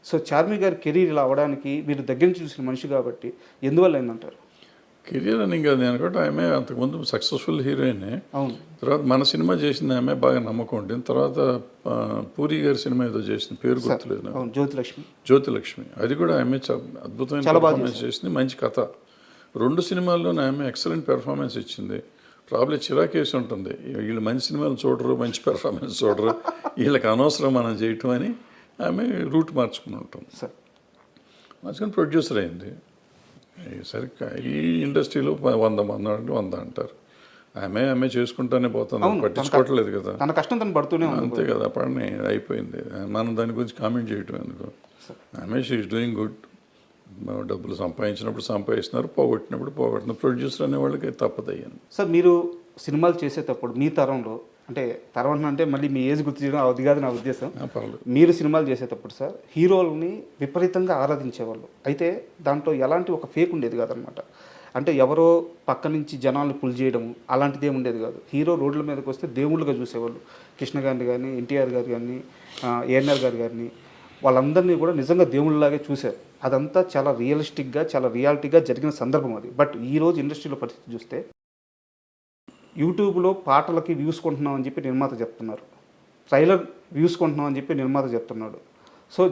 So Charmi గారి career ఇలా అవ్వడానికి మీరు దగ్గర నుంచి చూసిన మనిషి కాబట్టి ఎందువల్ల అయిందంటారు? కెరియర్ అని ఇంకా నేను కూడా ఆమె అంతకుముందు సక్సెస్ఫుల్ హీరోయినే. అవును. తర్వాత మన సినిమా చేసింది ఆమె బాగా నమ్మకం ఉంటుంది. తర్వాత పూరి గారి సినిమా ఏదో చేసింది, పేరు గుర్తులేదు నాకు. అవును, జ్యోతిలక్ష్మి. జ్యోతిలక్ష్మి, అది కూడా ఆమె అద్భుతమైన పెర్ఫార్మెన్స్ చేసింది, మంచి కథ. 2 సినిమాల్లోనే ఆమె ఎక్సలెంట్ పెర్ఫార్మెన్స్ ఇచ్చింది. ప్రాబ్లం చిరాకేసి ఉంటుంది, వీళ్ళు మంచి సినిమాలు చూడరు, మంచి పెర్ఫార్మెన్స్ చూడరు, వీళ్ళకి అనవసరం మనం చేయటం అని ఆమె రూట్ మార్చుకుని ఉంటుంది. మార్చుకొని ప్రొడ్యూసర్ అయింది. సరిగ్గా ఈ ఇండస్ట్రీలో 100 మంది అంటే 100 అంటారు. ఆమె చేసుకుంటానే పోతుంది, పట్టించుకోవట్లేదు కదా. తన కష్టం తను పడుతూనే ఉంది. అంతే కదా, పని అయిపోయింది. మనం దాని గురించి కామెంట్ చేయటం ఎందుకు. ఆమె షీఈస్ డూయింగ్ గుడ్. డబ్బులు సంపాదించినప్పుడు సంపాదిస్తున్నారు, పోగొట్టినప్పుడు పోగొట్టిన. ప్రొడ్యూసర్ అనే వాళ్ళకి తప్పదయ్యాను. సార్ మీరు సినిమాలు చేసేటప్పుడు మీ తరంలో, అంటే తరం అంటే మళ్ళీ మీ ఏజ్ గుర్తు చేయడం అది కాదు నా ఉద్దేశం. మీరు సినిమాలు చేసేటప్పుడు సార్ హీరోలని విపరీతంగా ఆరాధించేవాళ్ళు. అయితే దాంట్లో ఎలాంటి ఒక ఫేక్ ఉండేది కాదనమాట. అంటే ఎవరో పక్క నుంచి జనాలను పుల్ చేయడం అలాంటిది ఏమి ఉండేది కాదు. హీరో రోడ్ల మీదకి వస్తే దేవుళ్ళుగా చూసేవాళ్ళు. కృష్ణ గారిని కానీ, ఎన్టీఆర్ గారు కానీ, ఏఎన్ఆర్ గారు కానీ, వాళ్ళందరినీ కూడా నిజంగా దేవుళ్ళలాగే చూశారు. అదంతా చాలా రియలిస్టిక్గా, చాలా రియాలిటీగా జరిగిన సందర్భం అది. బట్ ఈరోజు ఇండస్ట్రీలో పరిస్థితి చూస్తే యూట్యూబ్లో పాటలకి వ్యూస్ కొంటున్నాం అని చెప్పి నిర్మాత చెప్తున్నారు, ట్రైలర్ వ్యూస్ కొంటున్నాం అని చెప్పి నిర్మాత చెప్తున్నాడు. సో